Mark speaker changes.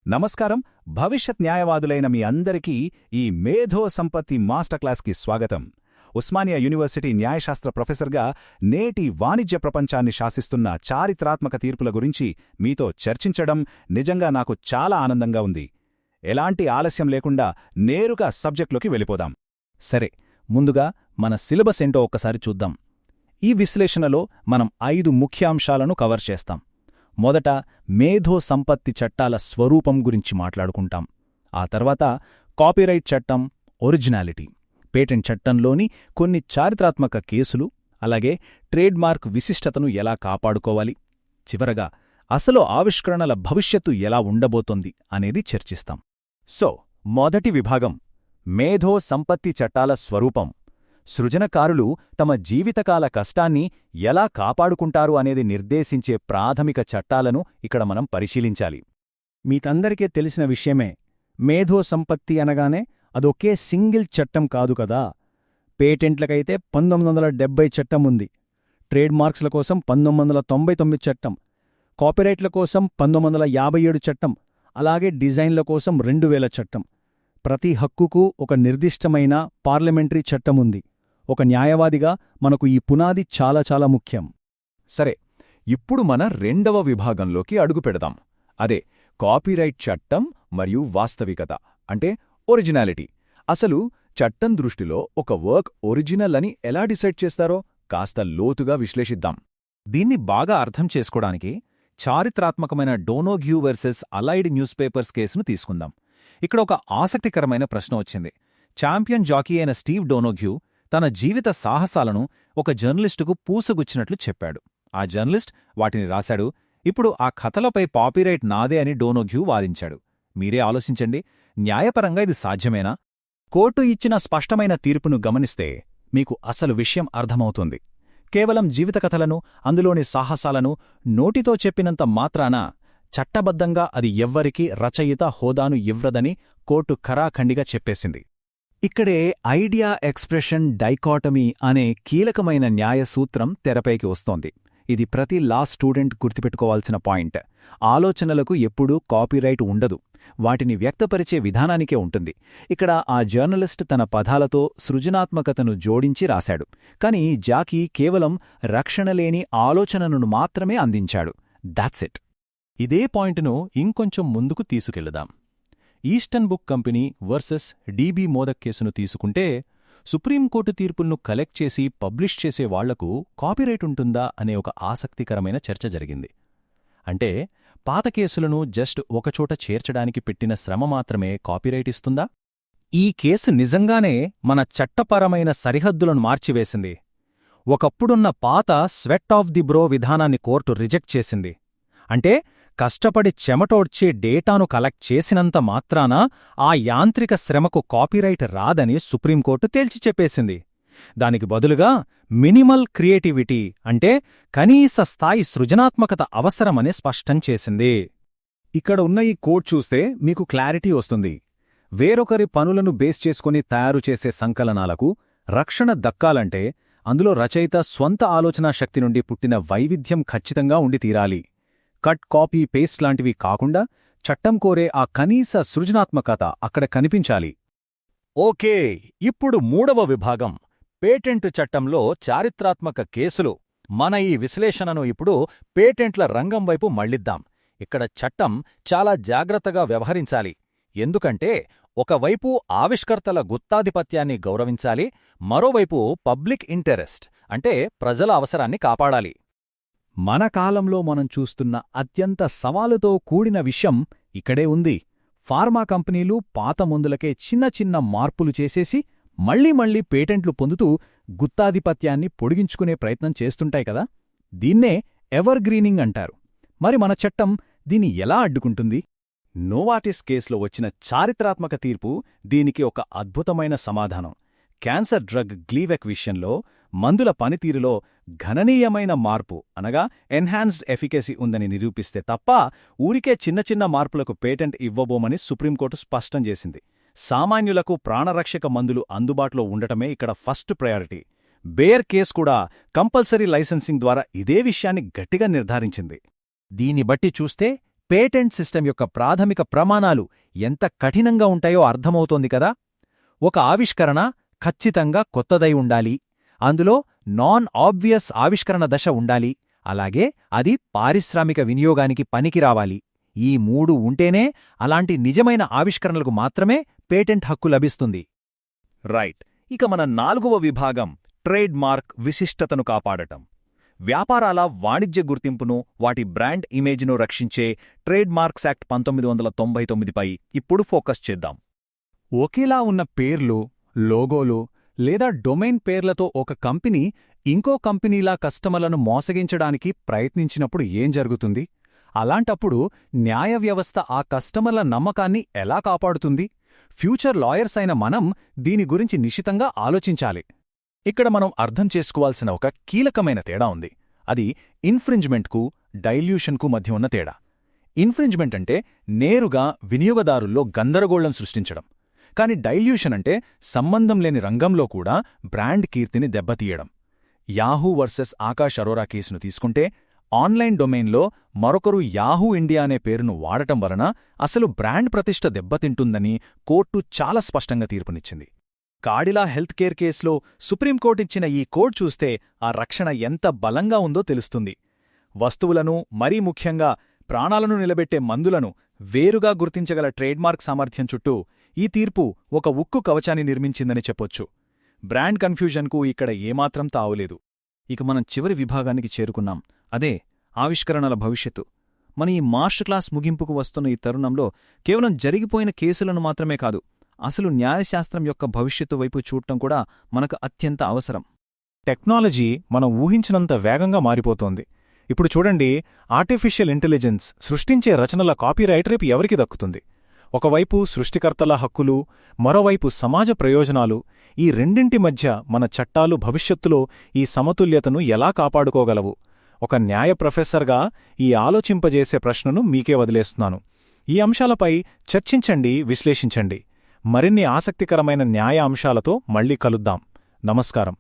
Speaker 1: నమస్కారం. భవిష్యత్ న్యాయవాదులైన మీ అందరికీ ఈ మేధో సంపత్తి మాస్టర్ క్లాస్కి స్వాగతం. ఉస్మానియా యూనివర్సిటీ న్యాయశాస్త్ర ప్రొఫెసర్గా నేటి వాణిజ్య ప్రపంచాన్ని శాసిస్తున్న చారిత్రాత్మక తీర్పుల గురించి మీతో చర్చించడం నిజంగా నాకు చాలా ఆనందంగా ఉంది. ఎలాంటి ఆలస్యం లేకుండా నేరుగా సబ్జెక్ట్లోకి వెళ్ళిపోదాం.
Speaker 2: సరే, ముందుగా మన సిలబస్ ఏంటో ఒక్కసారి చూద్దాం. ఈ విశ్లేషణలో మనం 5 ముఖ్యాంశాలను కవర్ చేస్తాం. మొదట మేధో సంపత్తి చట్టాల స్వరూపం గురించి మాట్లాడుకుంటాం. ఆ తర్వాత కాపీరైట్ చట్టం, ఒరిజినాలిటీ, పేటెంట్ చట్టంలోని కొన్ని చారిత్రాత్మక కేసులు, అలాగే ట్రేడ్మార్క్ విశిష్టతను ఎలా కాపాడుకోవాలి, చివరగా అసలు ఆవిష్కరణల భవిష్యత్తు ఎలా ఉండబోతోంది అనేది చర్చిస్తాం.
Speaker 3: సో, మొదటి విభాగం మేధో సంపత్తి చట్టాల స్వరూపం. సృజనకారులు తమ జీవితకాల కష్టాన్ని ఎలా కాపాడుకుంటారు అనేది నిర్దేశించే ప్రాథమిక చట్టాలను ఇక్కడ మనం పరిశీలించాలి.
Speaker 2: మీకందరికీ తెలిసిన విషయమే, మేధో సంపత్తి అనగానే అదొకే సింగిల్ చట్టం కాదు కదా. పేటెంట్లకైతే 1970 చట్టం ఉంది, ట్రేడ్మార్క్స్ల కోసం 1999 చట్టం, కాపీరైట్ల కోసం 1957 చట్టం, అలాగే డిజైన్ల కోసం 2000 చట్టం. ప్రతి హక్కుకు ఒక నిర్దిష్టమైన పార్లమెంటరీ చట్టముంది. ఒక న్యాయవాదిగా మనకు ఈ పునాది చాలా చాలా ముఖ్యం.
Speaker 3: సరే, ఇప్పుడు మన రెండవ విభాగంలోకి అడుగుపెడదాం. అదే కాపీరైట్ చట్టం మరియు వాస్తవికత, అంటే ఒరిజినాలిటీ. అసలు చట్టం దృష్టిలో ఒక వర్క్ ఒరిజినల్ అని ఎలా డిసైడ్ చేస్తారో కాస్త లోతుగా విశ్లేషిద్దాం.
Speaker 1: దీన్ని బాగా అర్థం చేసుకోవడానికి చారిత్రాత్మకమైన డోనోగ్యూ వర్సెస్ అలైడ్ న్యూస్ పేపర్స్ కేసును తీసుకుందాం. ఇక్కడ ఒక ఆసక్తికరమైన ప్రశ్న వచ్చింది. ఛాంపియన్ జాకీ అయిన స్టీవ్ డోనోగ్యూ తన జీవిత సాహసాలను ఒక జర్నలిస్టుకు పూసగుచ్చినట్లు చెప్పాడు. ఆ జర్నలిస్ట్ వాటిని రాశాడు. ఇప్పుడు ఆ కథలపై కాపీరైట్ నాదే అని డోనోగ్యూ వాదించాడు. మీరే ఆలోచించండి, న్యాయపరంగా ఇది సాధ్యమేనా?
Speaker 2: కోర్టు ఇచ్చిన స్పష్టమైన తీర్పును గమనిస్తే మీకు అసలు విషయం అర్థమవుతుంది. కేవలం జీవితకథలను, అందులోని సాహసాలను నోటితో చెప్పినంత మాత్రాన చట్టబద్ధంగా అది ఎవ్వరికీ రచయిత హోదాను ఇవ్వదని కోర్టు ఖరాఖండిగా చెప్పేసింది.
Speaker 1: ఇక్కడే ఐడియా ఎక్స్ప్రెషన్ డైకాటమీ అనే కీలకమైన న్యాయసూత్రం తెరపైకి వస్తోంది. ఇది ప్రతి లా స్టూడెంట్ గుర్తుపెట్టుకోవాల్సిన పాయింట్. ఆలోచనలకు ఎప్పుడూ కాపీరైట్ ఉండదు, వాటిని వ్యక్తపరిచే విధానానికే ఉంటుంది. ఇక్కడ ఆ జర్నలిస్ట్ తన పదాలతో సృజనాత్మకతను జోడించి రాశాడు, కాని జాకీ కేవలం రక్షణలేని ఆలోచనను మాత్రమే అందించాడు. That's it.
Speaker 2: ఇదే పాయింట్ను ఇంకొంచెం ముందుకు తీసుకెళ్దాం. Eastern Book Company versus DB Modak కేసును తీసుకుంటే, సుప్రీంకోర్టు తీర్పులను కలెక్ట్ చేసి పబ్లిష్ చేసే వాళ్లకు కాపీరైట్ ఉంటుందా అనే ఒక ఆసక్తికరమైన చర్చ జరిగింది. అంటే పాత కేసులను జస్ట్ ఒకచోట చేర్చడానికి పెట్టిన శ్రమ మాత్రమే కాపీరైట్ ఇస్తుందా?
Speaker 1: ఈ కేసు నిజంగానే మన చట్టపరమైన సరిహద్దులను మార్చివేసింది. ఒకప్పుడున్న పాత స్వెట్ ఆఫ్ ది బ్రో విధానాన్ని కోర్టు రిజెక్ట్ చేసింది. అంటే కష్టపడి చెమటోడ్చే డేటాను కలెక్ట్ చేసినంత మాత్రాన ఆ యాంత్రిక శ్రమకు కాపీరైట్ రాదని సుప్రీంకోర్టు తేల్చి చెప్పేసింది. దానికి బదులుగా మినిమల్ క్రియేటివిటీ, అంటే కనీస స్థాయి సృజనాత్మకత అవసరమని స్పష్టం చేసింది.
Speaker 3: ఇక్కడ ఉన్న ఈ కోడ్ చూస్తే మీకు క్లారిటీ వస్తుంది. వేరొకరి పనులను బేస్ చేసుకుని తయారుచేసే సంకలనాలకు రక్షణ దక్కాలంటే అందులో రచయిత స్వంత ఆలోచనా శక్తి నుండి పుట్టిన వైవిధ్యం ఖచ్చితంగా ఉండి తీరాలి. కట్, కాపీ, పేస్ట్ లాంటివి కాకుండా చట్టం కోరే ఆ కనీస సృజనాత్మకత అక్కడ కనిపించాలి.
Speaker 1: ఓకే, ఇప్పుడు మూడవ విభాగం పేటెంటు చట్టంలో చారిత్రాత్మక కేసులు. మన ఈ విశ్లేషణను ఇప్పుడు పేటెంట్ల రంగం వైపు మళ్లిద్దాం. ఇక్కడ చట్టం చాలా జాగ్రత్తగా వ్యవహరించాలి. ఎందుకంటే ఒకవైపు ఆవిష్కర్తల గుత్తాధిపత్యాన్ని గౌరవించాలి, మరోవైపు పబ్లిక్ ఇంటరెస్ట్, అంటే ప్రజల అవసరాన్ని కాపాడాలి.
Speaker 2: మన కాలంలో మనం చూస్తున్న అత్యంత సవాలుతో కూడిన విషయం ఇక్కడే ఉంది. ఫార్మా కంపెనీలు పాత మందులకే చిన్న చిన్న మార్పులు చేసేసి మళ్లీ పేటెంట్లు పొందుతూ గుత్తాధిపత్యాన్ని పొడిగించుకునే ప్రయత్నం చేస్తుంటాయి కదా. దీన్నే ఎవర్ గ్రీనింగ్ అంటారు. మరి మన చట్టం దీన్ని ఎలా అడ్డుకుంటుంది?
Speaker 3: నోవార్టిస్ కేసులో వచ్చిన చారిత్రాత్మక తీర్పు దీనికి ఒక అద్భుతమైన సమాధానం. క్యాన్సర్ డ్రగ్ గ్లీవెక్ విషయంలో మందుల పనితీరులో గణనీయమైన మార్పు, అనగా ఎన్హాన్స్డ్ ఎఫికసీ ఉందని నిరూపిస్తే తప్ప ఊరికే చిన్న చిన్న మార్పులకు పేటెంట్ ఇవ్వబోమని సుప్రీంకోర్టు స్పష్టం చేసింది. సామాన్యులకు ప్రాణరక్షక మందులు అందుబాటులో ఉండటమే ఇక్కడ ఫస్ట్ ప్రయారిటీ. బేర్ కేసు కూడా కంపల్సరీ లైసెన్సింగ్ ద్వారా ఇదే విషయాన్ని గట్టిగా నిర్ధారించింది.
Speaker 1: దీన్ని బట్టి చూస్తే పేటెంట్ సిస్టమ్ యొక్క ప్రాథమిక ప్రమాణాలు ఎంత కఠినంగా ఉంటాయో అర్థమవుతోంది కదా. ఒక ఆవిష్కరణ ఖచ్చితంగా కొత్తదై ఉండాలి, అందులో నాన్ ఆబ్వియస్ ఆవిష్కరణ దశ ఉండాలి, అలాగే అది పారిశ్రామిక వినియోగానికి పనికిరావాలి. ఈ 3 ఉంటేనే అలాంటి నిజమైన ఆవిష్కరణలకు మాత్రమే పేటెంట్ హక్కు లభిస్తుంది.
Speaker 3: రైట్. ఇక మన 4వ విభాగం ట్రేడ్ మార్క్ విశిష్టతను కాపాడటం. వ్యాపారాల వాణిజ్య గుర్తింపును, వాటి బ్రాండ్ ఇమేజ్ను రక్షించే ట్రేడ్ మార్క్స్ యాక్ట్ 1999పై ఇప్పుడు ఫోకస్ చేద్దాం.
Speaker 1: ఒకేలా ఉన్న పేర్లు, లోగోలు లేదా డొమైన్ పేర్లతో ఒక కంపెనీ ఇంకో కంపెనీలా కస్టమర్లను మోసగించడానికి ప్రయత్నించినప్పుడు ఏం జరుగుతుంది? అలాంటప్పుడు న్యాయ వ్యవస్థ ఆ కస్టమర్ల నమ్మకాన్ని ఎలా కాపాడుతుంది? ఫ్యూచర్ లాయర్స్ అయిన మనం దీని గురించి నిశితంగా ఆలోచించాలి.
Speaker 2: ఇక్కడ మనం అర్థం చేసుకోవాల్సిన ఒక కీలకమైన తేడా ఉంది. అది ఇన్ఫ్రింజ్మెంట్కు, డైల్యూషన్కు మధ్య ఉన్న తేడా. ఇన్ఫ్రింజ్మెంట్ అంటే నేరుగా వినియోగదారుల్లో గందరగోళం సృష్టించడం. కాని డైల్యూషన్ అంటే సంబంధం లేని రంగంలో కూడా బ్రాండ్ కీర్తిని దెబ్బతీయడం. యాహూ వర్సెస్ ఆకాష్ అరోరా కేసును తీసుకుంటే, ఆన్లైన్ డొమైన్లో మరొకరు యాహూ ఇండియా అనే పేరును వాడటం వలన అసలు బ్రాండ్ ప్రతిష్ఠ దెబ్బతింటుందని కోర్టు చాలా స్పష్టంగా తీర్పునిచ్చింది.
Speaker 3: కాడిలా హెల్త్ కేర్ కేసులో సుప్రీంకోర్టిచ్చిన ఈ కోడ్ చూస్తే ఆ రక్షణ ఎంత బలంగా ఉందో తెలుస్తుంది. వస్తువులను, మరీ ముఖ్యంగా ప్రాణాలను నిలబెట్టే మందులను వేరుగా గుర్తించగల ట్రేడ్మార్క్ సామర్థ్యం చుట్టూ ఈ తీర్పు ఒక ఉక్కు కవచాన్ని నిర్మించిందని చెప్పొచ్చు. బ్రాండ్ కన్ఫ్యూజన్కు ఇక్కడ ఏమాత్రం తావులేదు.
Speaker 2: ఇక మనం చివరి విభాగానికి చేరుకున్నాం. అదే ఆవిష్కరణల భవిష్యత్తు. మన ఈ మాస్టర్ క్లాస్ ముగింపుకు వస్తున్న ఈ తరుణంలో కేవలం జరిగిపోయిన కేసులను మాత్రమే కాదు, అసలు న్యాయశాస్త్రం యొక్క భవిష్యత్తు వైపు చూడటం కూడా మనకు అత్యంత అవసరం.
Speaker 1: టెక్నాలజీ మనం ఊహించినంత వేగంగా మారిపోతోంది. ఇప్పుడు చూడండి, ఆర్టిఫిషియల్ ఇంటెలిజెన్స్ సృష్టించే రచనల కాపీరైట్ రేపు ఎవరికి దక్కుతుంది? ఒకవైపు సృష్టికర్తల హక్కులు, మరోవైపు సమాజ ప్రయోజనాలు. ఈ రెండింటి మధ్య మన చట్టాలు భవిష్యత్తులో ఈ సమతుల్యతను ఎలా కాపాడుకోగలవు? ఒక న్యాయ ప్రొఫెసర్గా ఈ ఆలోచింపజేసే ప్రశ్నను మీకే వదిలేస్తున్నాను. ఈ అంశాలపై చర్చించండి, విశ్లేషించండి. మరిన్ని ఆసక్తికరమైన న్యాయ అంశాలతో మళ్ళీ కలుద్దాం. నమస్కారం.